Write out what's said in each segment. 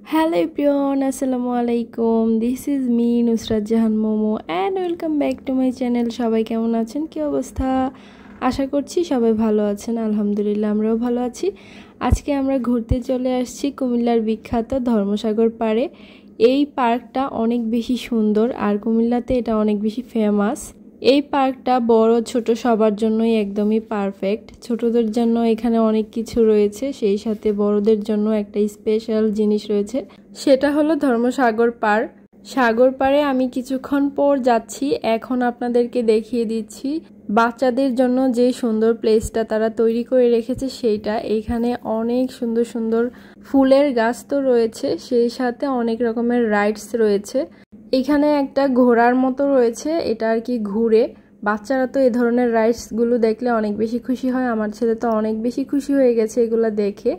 Hello everyone, Assalamu alaikum. This is me Nusrat Jahan Momo and welcome back to my channel. সবাই কেমন আছেন? কি অবস্থা? আশা করছি সবাই ভালো আছেন। আলহামদুলিল্লাহ আমরাও ভালো আছি। আজকে আমরা ঘুরতে চলে আসছি কুমিল্লার বিখ্যাত ধর্মসাগর পাড়ে। এই পার্কটা অনেক বেশি সুন্দর আর কুমিল্লাতে এটা অনেক বেশি ফেমাস। এই পার্কটা বড় ছোট সবার জন্যই একদমই পারফেক্ট। ছোটদের জন্য এখানে অনেক কিছু রয়েছে, সেই সাথে বড়দের জন্য একটা স্পেশাল জিনিস রয়েছে, সেটা হলো ধর্মসাগর পাড়। সাগর পাড়ে আমি কিছুক্ষণ পর যাচ্ছি। এখন আপনাদেরকে দেখিয়ে দিচ্ছি বাচ্চাদের জন্য যে সুন্দর প্লেসটা তারা তৈরি করে রেখেছে সেইটা। এখানে অনেক সুন্দর সুন্দর ফুলের গাছ তো রয়েছে, সেই সাথে অনেক রকমের রাইডস রয়েছে। এখানে একটা ঘোড়ার মতো রয়েছে, এটা আর কি ঘুরে। বাচ্চারা তো এই ধরনের রাইডসগুলো দেখলে অনেক বেশি খুশি হয়। আমার ছেলে তো অনেক বেশি খুশি হয়ে গেছে এগুলো দেখে।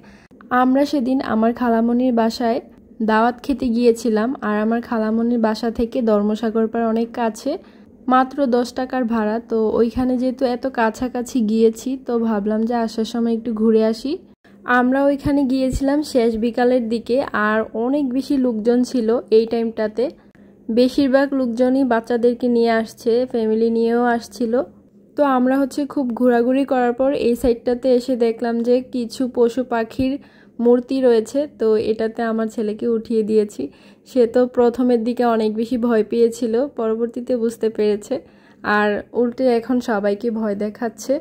আমরা সেদিন আমার খালামণির বাসায় দাওয়াত খেতে গিয়েছিলাম, আর আমার খালামণির বাসা থেকে ধর্মসাগর পাড় অনেক কাছে, মাত্র 10 টাকার ভাড়া। তো ওইখানে যেহেতু এত কাছাকাছি গিয়েছি, তো ভাবলাম যে আসার সময় একটু ঘুরে আসি। আমরা ওইখানে গিয়েছিলাম শেষ বিকালের দিকে, আর অনেক বেশি লোকজন ছিল এই টাইমটাতে। বেশিরভাগ লোকজনই বাচ্চাদেরকে নিয়ে আসছে, ফ্যামিলি নিয়েও আসছিল। তো আমরা খুব ঘোরাঘুরি করার পর এই সাইডটাতে এসে দেখলাম যে কিছু পশু পাখির মূর্তি রয়েছে। তো এটাতে আমার ছেলেকে উঠিয়ে দিয়েছি। সে তো প্রথমের দিকে অনেক বেশি ভয় পেয়েছিল, পরবর্তীতে বুঝতে পেরেছে, আর উল্টে এখন সবাইকে ভয় দেখাচ্ছে।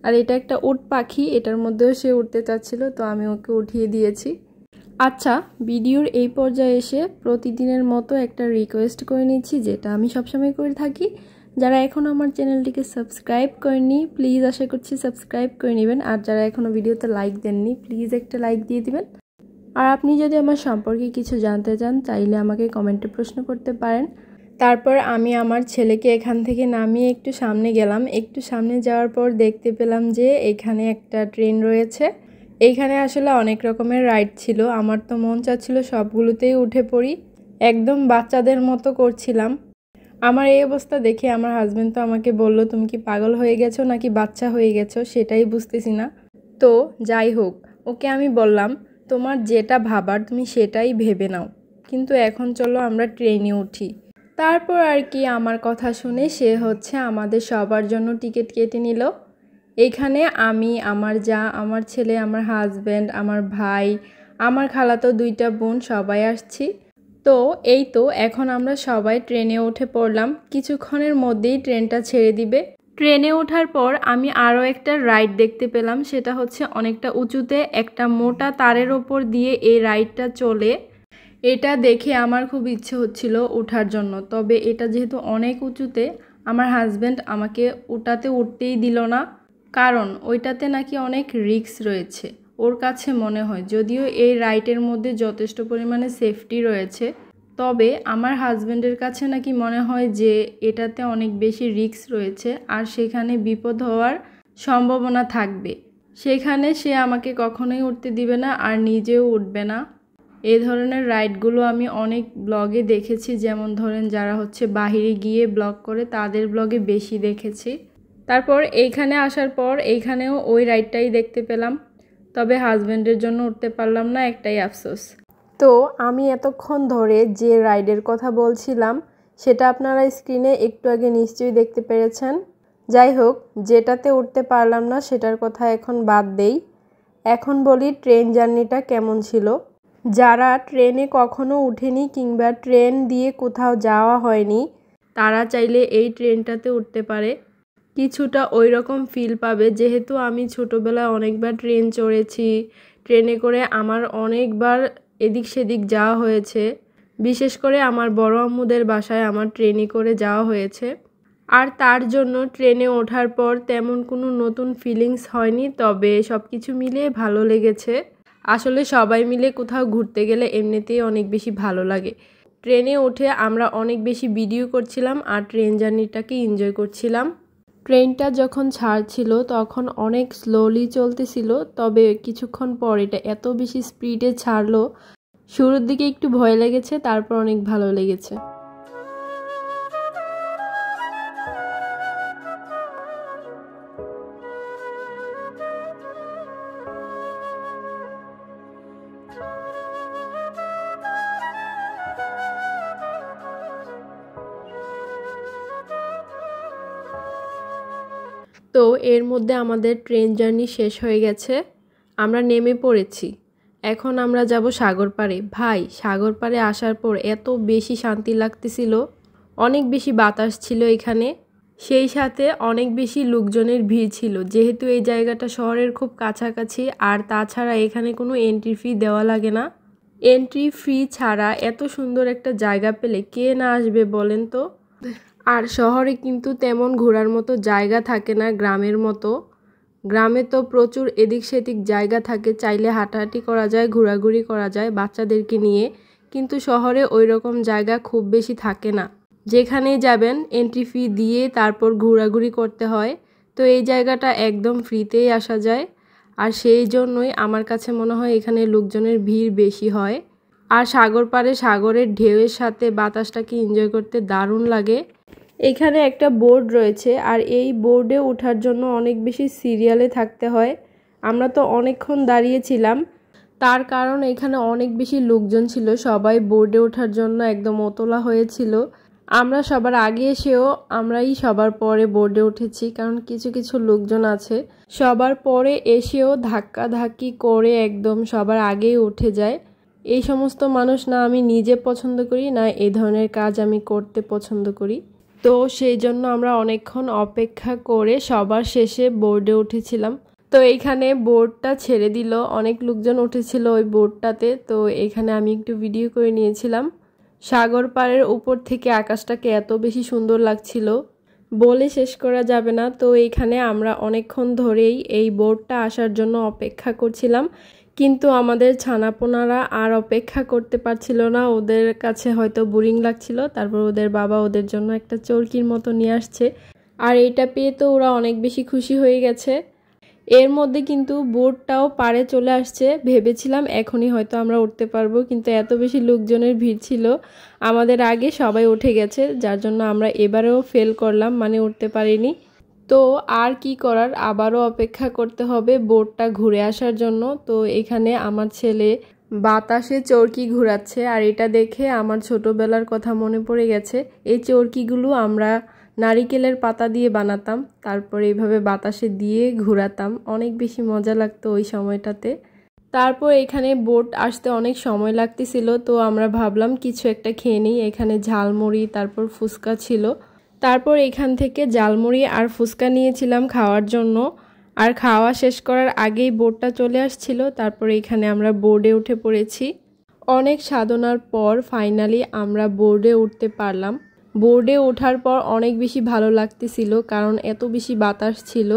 আর এটা একটা উট পাখি, এটার মধ্যেও সে উঠতে চাচ্ছিল, তো আমি ওকে উঠিয়ে দিয়েছি। আচ্ছা, ভিডিওর এই পর্যায়ে এসে প্রতিদিনের মতো একটা রিকোয়েস্ট করে নিচ্ছি, যেটা আমি সবসময় করে থাকি। যারা এখন আমার চ্যানেলটিকে সাবস্ক্রাইব করেননি, প্লিজ আশা করছি সাবস্ক্রাইব করে নেবেন। আর যারা এখনও ভিডিওতে লাইক দেননি, প্লিজ একটা লাইক দিয়ে দিবেন। আর আপনি যদি আমার সম্পর্কে কিছু জানতে চান, চাইলে আমাকে কমেন্টে প্রশ্ন করতে পারেন। তারপর আমি আমার ছেলেকে এখান থেকে নামিয়ে একটু সামনে গেলাম। একটু সামনে যাওয়ার পর দেখতে পেলাম যে এখানে একটা ট্রেন রয়েছে। এইখানে আসলে অনেক রকমের রাইড ছিল, আমার তো মন চাচ্ছিল সবগুলোতেই উঠে পড়ি। একদম বাচ্চাদের মতো করছিলাম। আমার এই অবস্থা দেখে আমার হাজবেন্ড তো আমাকে বলল, তুমি কি পাগল হয়ে গেছো নাকি বাচ্চা হয়ে গেছো, সেটাই বুঝতেছি না। তো যাই হোক, ওকে আমি বললাম, তোমার যেটা ভাবার তুমি সেটাই ভেবে নাও, কিন্তু এখন চলো আমরা ট্রেনে উঠি। তারপর আর কি আমার কথা শুনে সে আমাদের সবার জন্য টিকিট কেটে নিল। এইখানে আমি, আমার যা, আমার ছেলে, আমার হাজব্যান্ড, আমার ভাই, আমার খালাতো 2টা বোন সবাই আসছি। তো এই তো এখন আমরা সবাই ট্রেনে উঠে পড়লাম। কিছুক্ষণের মধ্যেই ট্রেনটা ছেড়ে দিবে। ট্রেনে ওঠার পর আমি আরও একটা রাইড দেখতে পেলাম, সেটা অনেকটা উঁচুতে একটা মোটা তারের ওপর দিয়ে এই রাইডটা চলে। এটা দেখে আমার খুব ইচ্ছে হচ্ছিল ওঠার জন্য, তবে এটা যেহেতু অনেক উঁচুতে, আমার হাজব্যান্ড আমাকে ওটাতে উঠতেই দিল না, কারণ ওইটাতে নাকি অনেক রিস্ক রয়েছে ওর কাছে মনে হয়। যদিও এই রাইডের মধ্যে যথেষ্ট পরিমাণে সেফটি রয়েছে, তবে আমার হাজব্যান্ডের কাছে নাকি মনে হয় যে এটাতে অনেক বেশি রিস্ক রয়েছে, আর সেখানে বিপদ হওয়ার সম্ভাবনা থাকবে। সেখানে সে আমাকে কখনোই উঠতে দিবে না, আর নিজেও উঠবে না। এই ধরনের রাইডগুলো আমি অনেক ব্লগে দেখেছি, যেমন ধরেন যারা বাহিরে গিয়ে ব্লগ করে তাদের ব্লগে বেশি দেখেছি। তারপর এইখানে আসার পর এইখানেও ওই রাইডটাই দেখতে পেলাম, তবে হাজব্যান্ডের জন্য উঠতে পারলাম না, একটাই আফসোস। তো আমি এতক্ষণ ধরে যে রাইডের কথা বলছিলাম সেটা আপনারা স্ক্রিনে একটু আগে নিশ্চয়ই দেখতে পেরেছেন। যাই হোক, যেটাতে উঠতে পারলাম না সেটার কথা এখন বাদ দেই। এখন বলি ট্রেন জার্নিটা কেমন ছিল। যারা ট্রেনে কখনো উঠেনি কিংবা ট্রেন দিয়ে কোথাও যাওয়া হয়নি, তারা চাইলে এই ট্রেনটাতে উঠতে পারে। কিছুটা ওই রকম ফিল পাবে, যেহেতু আমি ছোটোবেলায় অনেকবার ট্রেন চড়েছি। ট্রেনে করে আমার অনেকবার এদিক সেদিক যাওয়া হয়েছে। বিশেষ করে আমার বড় আম্মুদের বাসায় আমার ট্রেনে করে যাওয়া হয়েছে। আর তার জন্য ট্রেনে ওঠার পর তেমন কোনো নতুন ফিলিংস হয়নি, তবে সব কিছু মিলিয়ে ভালো লেগেছে। আসলে সবাই মিলে কোথাও ঘুরতে গেলে এমনিতেই অনেক বেশি ভালো লাগে। ট্রেনে উঠে আমরা অনেক বেশি ভিডিও করছিলাম আর ট্রেন জার্নিটাকে এনজয় করছিলাম। ট্রেনটা যখন ছাড়ছিল তখন অনেক স্লোলি চলতেছিল, তবে কিছুক্ষণ পর এটা এত বেশি স্পিডে ছাড়লো, শুরুর দিকে একটু ভয় লেগেছে, তারপর অনেক ভালো লেগেছে। তো এর মধ্যে আমাদের ট্রেন জার্নি শেষ হয়ে গেছে, আমরা নেমে পড়েছি। এখন আমরা যাব সাগর পাড়ে। ভাই, সাগর পাড়ে আসার পর এত বেশি শান্তি লাগতেছিল, অনেক বেশি বাতাস ছিল এখানে, সেই সাথে অনেক বেশি লোকজনের ভিড় ছিল, যেহেতু এই জায়গাটা শহরের খুব কাছাকাছি। আর তাছাড়া এখানে কোনো এন্ট্রি ফি দেওয়া লাগে না। এন্ট্রি ফি ছাড়া এত সুন্দর একটা জায়গা পেলে কে না আসবে বলেন তো। আর শহরে কিন্তু তেমন ঘোরার মতো জায়গা থাকে না গ্রামের মতো। গ্রামে তো প্রচুর এদিক সেদিক জায়গা থাকে, চাইলে হাঁটাহাঁটি করা যায়, ঘোরাঘুরি করা যায় বাচ্চাদেরকে নিয়ে, কিন্তু শহরে ওই রকম জায়গা খুব বেশি থাকে না। যেখানেই যাবেন এন্ট্রি ফি দিয়ে তারপর ঘোরাঘুরি করতে হয়। তো এই জায়গাটা একদম ফ্রিতেই আসা যায়, আর সেই জন্যই আমার কাছে মনে হয় এখানে লোকজনের ভিড় বেশি হয়। আর সাগর পাড়ে সাগরের ঢেউয়ের সাথে বাতাসটাকে এনজয় করতে দারুণ লাগে। এখানে একটা বোর্ড রয়েছে, আর এই বোর্ডে ওঠার জন্য অনেক বেশি সিরিয়ালে থাকতে হয়। আমরা তো অনেকক্ষণ দাঁড়িয়েছিলাম, তার কারণ এখানে অনেক বেশি লোকজন ছিল, সবাই বোর্ডে ওঠার জন্য একদম ওতলা হয়েছিল। আমরা সবার আগে এসেও আমরাই সবার পরে বোর্ডে উঠেছি, কারণ কিছু কিছু লোকজন আছে সবার পরে এসেও ধাক্কাধাক্কি করে একদম সবার আগেই উঠে যায়। এই সমস্ত মানুষ না আমি নিজে পছন্দ করি, না এই ধরনের কাজ আমি করতে পছন্দ করি। তো সেই জন্য আমরা অনেকক্ষণ অপেক্ষা করে সবার শেষে বোর্ডে উঠেছিলাম। তো এইখানে বোর্ডটা ছেড়ে দিল, অনেক লোকজন উঠেছিল ওই বোর্ডটাতে। তো এখানে আমি একটু ভিডিও করে নিয়েছিলাম। সাগর পাড়ের উপর থেকে আকাশটাকে এত বেশি সুন্দর লাগছিল, বলে শেষ করা যাবে না। তো এইখানে আমরা অনেকক্ষণ ধরেই এই বোর্ডটা আসার জন্য অপেক্ষা করছিলাম, কিন্তু আমাদের ছানাপোনারা আর অপেক্ষা করতে পারছিল না, ওদের কাছে হয়তো বোরিং লাগছিল। তারপর ওদের বাবা ওদের জন্য একটা চরকির মতো নিয়ে আসছে, আর এইটা পেয়ে তো ওরা অনেক বেশি খুশি হয়ে গেছে। এর মধ্যে কিন্তু বোটটাও পাড়ে চলে আসছে, ভেবেছিলাম এখনই হয়তো আমরা উঠতে পারবো, কিন্তু এত বেশি লোকজনের ভিড় ছিল, আমাদের আগে সবাই উঠে গেছে, যার জন্য আমরা এবারেও ফেল করলাম, মানে উঠতে পারিনি। তো আর কি করার, আবারও অপেক্ষা করতে হবে বোটটা ঘুরে আসার জন্য। তো এখানে আমার ছেলে বাতাসে চরকি ঘোরাচ্ছে, আর এটা দেখে আমার ছোটবেলার কথা মনে পড়ে গেছে। এই চরকিগুলো আমরা নারিকেলের পাতা দিয়ে বানাতাম, তারপর এইভাবে বাতাসে দিয়ে ঘোরাতাম, অনেক বেশি মজা লাগতো ওই সময়টাতে। তারপর এখানে বোট আসতে অনেক সময় লাগতেছিল, তো আমরা ভাবলাম কিছু একটা খেয়ে নিই। এখানে ঝালমুড়ি তারপর ফুচকা ছিল, তারপর এখান থেকে ঝালমুড়ি আর ফুচকা নিয়েছিলাম খাওয়ার জন্য। আর খাওয়া শেষ করার আগেই বোটটা চলে আসছিল, তারপর এখানে আমরা বোর্ডে উঠে পড়েছি। অনেক সাধনার পর ফাইনালি আমরা বোর্ডে উঠতে পারলাম। বোর্ডে ওঠার পর অনেক বেশি ভালো লাগতেছিল, কারণ এত বেশি বাতাস ছিল।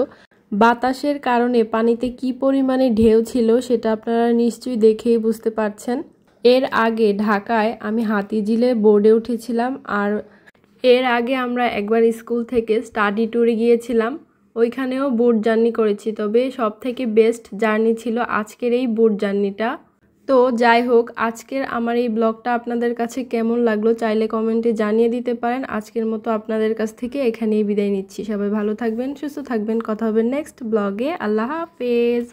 বাতাসের কারণে পানিতে কি পরিমাণে ঢেউ ছিল সেটা আপনারা নিশ্চয়ই দেখেই বুঝতে পারছেন। এর আগে ঢাকায় আমি হাতিঝিলে বোর্ডে উঠেছিলাম, আর এর আগে আমরা একবার স্কুল থেকে স্টাডি ট্যুরে গিয়েছিলাম, ওইখানেও বোট জার্নি করেছি। তবে সব থেকে বেস্ট জার্নি ছিল আজকের এই বোট জার্নিটা। তো যাই হোক, আজকের আমার এই ব্লগটা আপনাদের কাছে কেমন লাগলো চাইলে কমেন্টে জানিয়ে দিতে পারেন। আজকের মতো আপনাদের কাছ থেকে এখানেই বিদায় নিচ্ছি। সবাই ভালো থাকবেন, সুস্থ থাকবেন, কথা হবে নেক্সট ব্লগে। আল্লাহ হাফেজ।